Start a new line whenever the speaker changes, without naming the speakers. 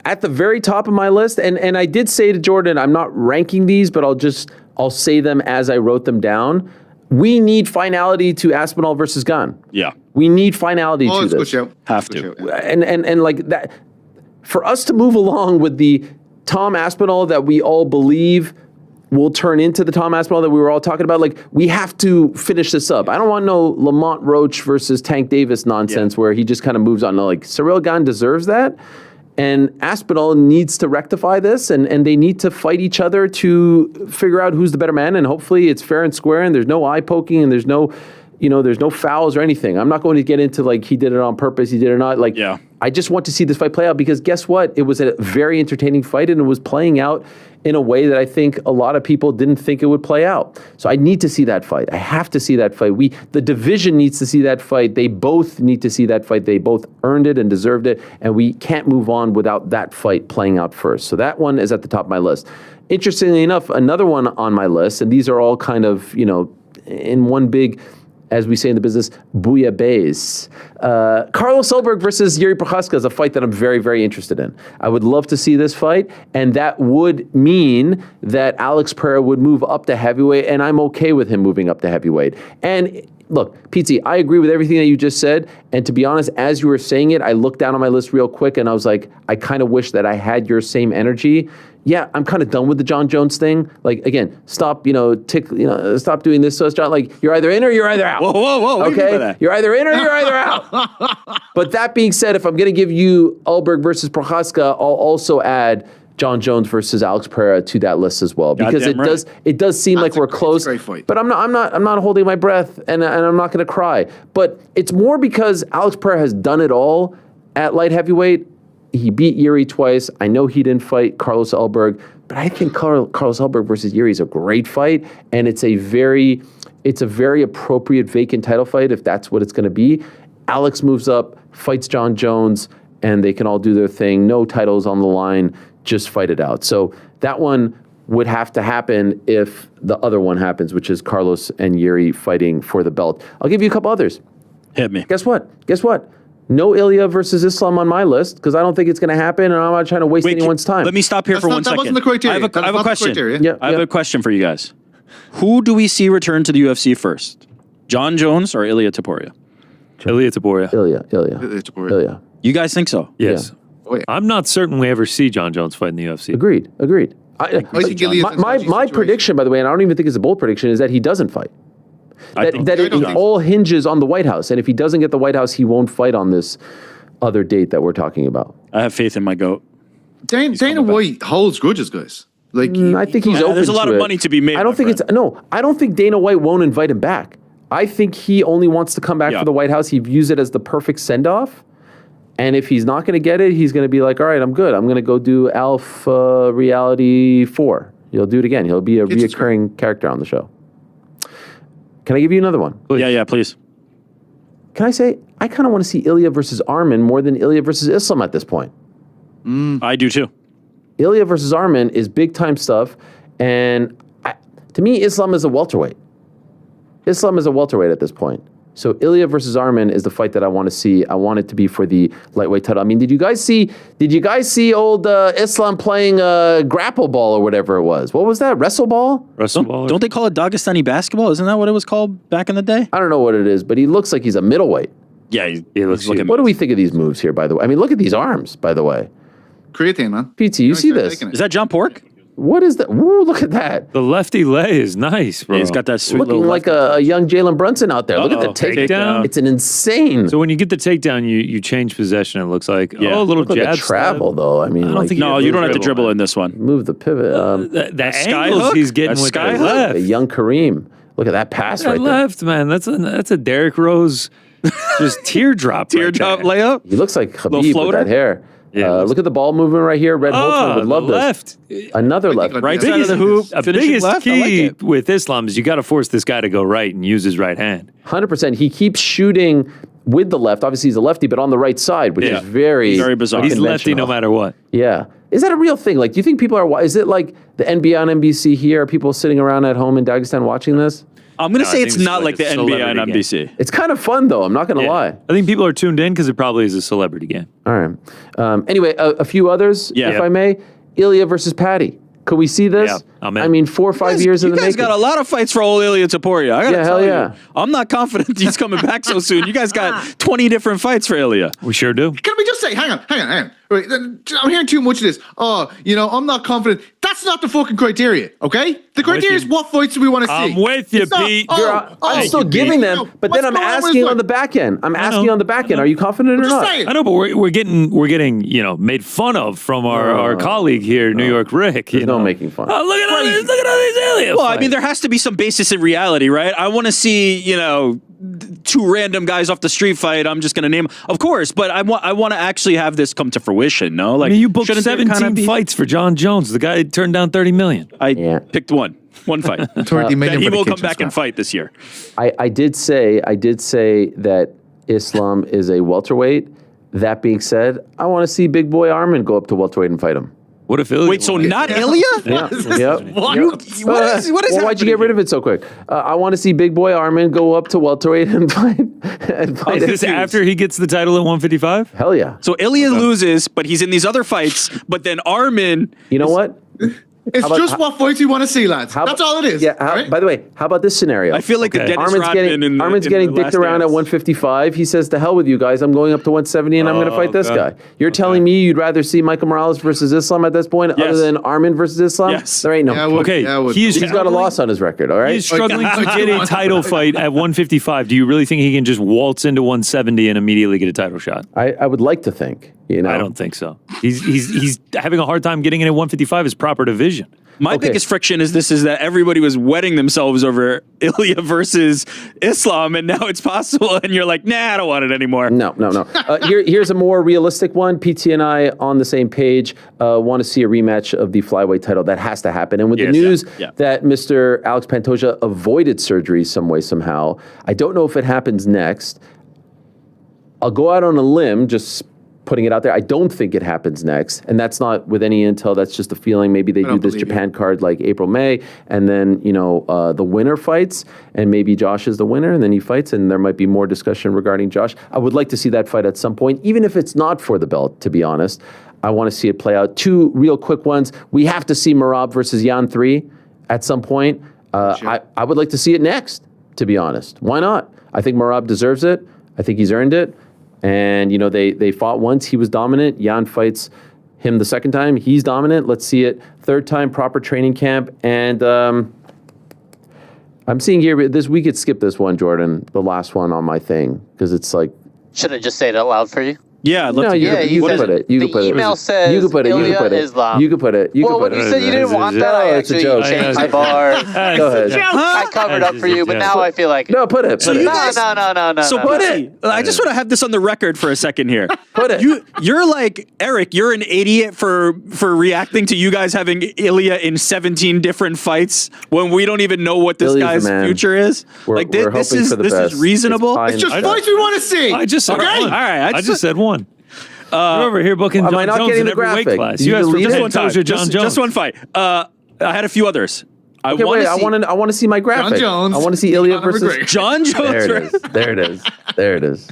At the very top of my list, and I did say to Jordan, I'm not ranking these, but I'll say them as I wrote them down. We need finality to Aspinall versus Gunn.
Yeah.
We need finality to this.
Good show.
Have to.
And like that, for us to move along with the Tom Aspinall that we all believe will turn into the Tom Aspinall that we were all talking about, like, we have to finish this up. I don't want no Lamont Roach versus Tank Davis nonsense where he just kind of moves on. No, like, Ciryl Gane deserves that. And Aspinall needs to rectify this, and they need to fight each other to figure out who's the better man. And hopefully it's fair and square, and there's no eye poking, and there's no, there's no fouls or anything. I'm not going to get into like he did it on purpose, he did it or not. Like, I just want to see this fight play out because guess what? It was a very entertaining fight, and it was playing out in a way that I think a lot of people didn't think it would play out. So I need to see that fight. I have to see that fight. The division needs to see that fight. They both need to see that fight. They both earned it and deserved it, and we can't move on without that fight playing out first. So that one is at the top of my list. Interestingly enough, another one on my list, and these are all kind of, in one big, as we say in the business, bouillabaisse. Carlos Ulberg versus Yuri Prochazka is a fight that I'm very, very interested in. I would love to see this fight, and that would mean that Alex Pereira would move up to heavyweight, and I'm okay with him moving up to heavyweight. And look, Pete, I agree with everything that you just said, and to be honest, as you were saying it, I looked down on my list real quick, and I was like, I kind of wish that I had your same energy. Yeah, I'm kind of done with the John Jones thing. Like, again, stop, stop doing this. So it's not like you're either in or you're either out.
Whoa.
Okay? You're either in or you're either out. But that being said, if I'm going to give you Ulberg versus Prochazka, I'll also add John Jones versus Alex Pereira to that list as well, because it does seem like we're close.
Great fight.
But I'm not holding my breath, and I'm not going to cry. But it's more because Alex Pereira has done it all at light heavyweight. He beat Yuri twice. I know he didn't fight Carlos Ulberg, but I think Carlos Ulberg versus Yuri is a great fight, and it's a very appropriate vacant title fight if that's what it's going to be. Alex moves up, fights John Jones, and they can all do their thing. No titles on the line, just fight it out. So that one would have to happen if the other one happens, which is Carlos and Yuri fighting for the belt. I'll give you a couple others.
Hit me.
Guess what? No Ilya versus Islam on my list because I don't think it's going to happen, and I'm not trying to waste anyone's time.
Let me stop here for 1 second.
That wasn't the criteria.
I have a question. I have a question for you guys. Who do we see return to the UFC first? John Jones or Ilya Taporia?
Ilya Taporia.
Ilya.
You guys think so?
Yes.
Yeah. Oh, yeah.
I'm not certain we ever see John Jones fight in the UFC.
Agreed. My prediction, by the way, and I don't even think it's a bold prediction, is that he doesn't fight. It all hinges on the White House, and if he doesn't get the White House, he won't fight on this other date that we're talking about.
I have faith in my GOAT.
Dana White holds grudges, guys. Like
I think he's open.
There's a lot
to
of
it.
money to be made.
I don't think Dana White won't invite him back. I think he only wants to come back for the White House. He views it as the perfect send-off. And if he's not going to get it, he's going to be like, all right, I'm good. I'm going to go do Alpha Reality 4. He'll do it again. He'll be a reoccurring character on the show. Can I give you another one?
Please. Yeah, please.
Can I say, I kind of want to see Ilya versus Arman more than Ilya versus Islam at this point.
I do too.
Ilya versus Arman is big-time stuff. And to me, Islam is a welterweight. Islam is a welterweight at this point. So Ilya versus Arman is the fight that I want to see. I want it to be for the lightweight title. I mean, did you guys see old Islam playing grapple ball or whatever it was? What was that? Wrestle ball?
Don't they call it Dagestani basketball? Isn't that what it was called back in the day?
I don't know what it is, but he looks like he's a middleweight.
Yeah, he looks like.
What do we think of these moves here, by the way? I mean, look at these arms, by the way.
Creatine, man.
PT, you see this?
Is that John Pork?
What is that? Ooh, look at that.
The lefty lay is nice, bro.
Yeah, he's got that sweet
looking like a young Jalen Brunson out there. Look at the takedown. It's an insane.
So when you get the takedown, you change possession. It looks like a little jab
travel though. I mean,
I don't think
you don't have to dribble in this one.
Move the pivot.
The angles he's getting with the left.
A young Kareem. Look at that pass right there.
Left, man. That's a Derrick Rose just teardrop.
Teardrop layup.
He looks like Khabib with that hair. Yeah, look at the ball movement right here. Red Holtzman would love
left.
this. Another left.
Right side of the hoop.
A biggest key with Islam is you got to force this guy to go right and use his right hand.
100%. He keeps shooting with the left. Obviously, he's a lefty, but on the right side, which is very
bizarre.
He's lefty no matter what.
Yeah. Is that a real thing? Like, do you think people are... Is it like the NBA on NBC here? Are people sitting around at home in Dagestan watching this?
I'm going to
No, I
say
think
it's
it's
not
like
like
a
the NBA on
celebrity
NBC.
It's kind of fun though. I'm not going to
Yeah.
lie.
I think people are tuned in because it probably is a celebrity game.
All right. Anyway, a few others,
Yeah.
if I may. Ilya versus Patty. Could we see this?
Yeah, I'm in.
I mean, 4 or 5 years in
You
the
guys
making.
got a lot of fights for old Ilya Taporia. I got to
Yeah,
tell
hell
you.
yeah.
I'm not confident he's coming back so soon. You guys got 20 different fights for Ilya.
We sure do.
Can we just say, hang on. Right, I'm hearing too much of this. Oh, I'm not confident. That's not the fucking criteria, okay? The criteria is what fights do we want to see.
I'm with you,
It's not,
Pete.
I'm still giving them, but then I'm asking on the back end. I'm asking on the back end. Are you confident or
Just
not?
saying.
I know, but we're getting made fun of from our colleague here, New York Rick.
There's no making fun.
Oh, look at all these aliens.
Well, I mean, there has to be some basis in reality, right? I want to see, two random guys off the street fight. I'm just going to name, of course, but I want to actually have this come to fruition. No, like
I mean, you booked
shouldn't there
17
kinda be-
fights for John Jones. The guy turned down $30 million.
I picked one fight.
30 million
That he
for the
will come
kitchen
back and
scrap.
fight this year.
I did say that Islam is a welterweight. That being said, I want to see Big Boy Armin go up to welterweight and fight him.
What if Ilya?
Wait, so not Ilya?
Yeah.
What?
What is
Well, why'd you
happening
get rid of it so quick? I want to see Big Boy Armin go up to welterweight and fight.
Is this after he gets the title at 155?
Hell yeah.
So Ilya loses, but he's in these other fights. But then Armin,
You know what?
It's
about-
just what fights we want to see, lads. That's all it is.
Yeah.
right?
By the way, how about this scenario?
I feel like the
Okay.
Dennis
Armin's
Rodman in
Armin's
the
getting dicked
Last
around at
Dance.
155. He says, "To hell with you guys. I'm going up to 170 and I'm going to fight this
okay.
guy." You're telling me you'd rather see Michael Morales versus Islam at this point,
Yes.
other than Armin versus Islam?
Yes.
There ain't no.
Yeah, I would-
Okay,
yeah, I would.
he's
He's got a loss on his record. All right.
He's struggling to get a title fight at 155. Do you really think he can just waltz into 170 and immediately get a title shot?
I would like to think.
I don't think so. He's having a hard time getting in at 155 his proper division.
My
Okay.
biggest friction is that everybody was wetting themselves over Ilya versus Islam, and now it's possible, and you're like, nah, I don't want it anymore.
No. Here's a more realistic one. PT and I on the same page want to see a rematch of the flyweight title. That has to happen. And with the
Yes.
news
Yeah.
that Mr. Alex Pantoja avoided surgery some way, somehow, I don't know if it happens next. I'll go out on a limb, just putting it out there. I don't think it happens next. And that's not with any intel. That's just a feeling. Maybe they do
don't
this
believe
Japan card like April, May, and then, the winner fights, and maybe Josh is the winner, and then he fights, and there might be more discussion regarding Josh. I would like to see that fight at some point, even if it's not for the belt, to be honest. I want to see it play out. 2 real quick ones. We have to see Merab versus Jan 3 at some point. I would like to see it next, to be honest. Why not? I think Merab deserves it. I think he's earned it. And, they fought once. He was dominant. Jan fights him the second time. He's dominant. Let's see it. Third time, proper training camp. And I'm seeing here, we could skip this one, Jordan, the last one on my thing, because it's like,
Should I just say it out loud for you?
Yeah, I'd love
no,
to
you,
hear
you can put it. You
the
can put it.
email says
You can put it. You can
Ilya
put it.
Islam.
You can put it. You
Well,
can
when
put
you
it.
said you didn't want that, I
No, it's a
actually
joke.
changed
I
my bar.
Go ahead.
I covered up for you, but now I feel like
No, put it. Put it.
no.
So
no.
put it. I just want to have this on the record for a second here.
Put it.
You're like Eric. You're an idiot for reacting to you guys having Ilya in 17 different fights when we don't even know what this
Ilya's the
guy's
man.
future is.
We're
this
hoping
is
for the
this
best.
is reasonable.
It's pie in
It's
the
just
sky.
fights we want to see.
I just said
okay?
one.
All right,
I just said one. You're over here booking
Am
John
I not
Jones
getting
in
the
every weight
graphic?
class.
Did
You
you
asked for
delete
just
it?
one time. John Jones.
Just one fight. I had a few others. I
Okay,
want
wait.
to see
I want to see my graphic.
Jones,
I want to see Ilya
Conor
versus.
McGregor.
John Jones.
There it is. There it is. There it is.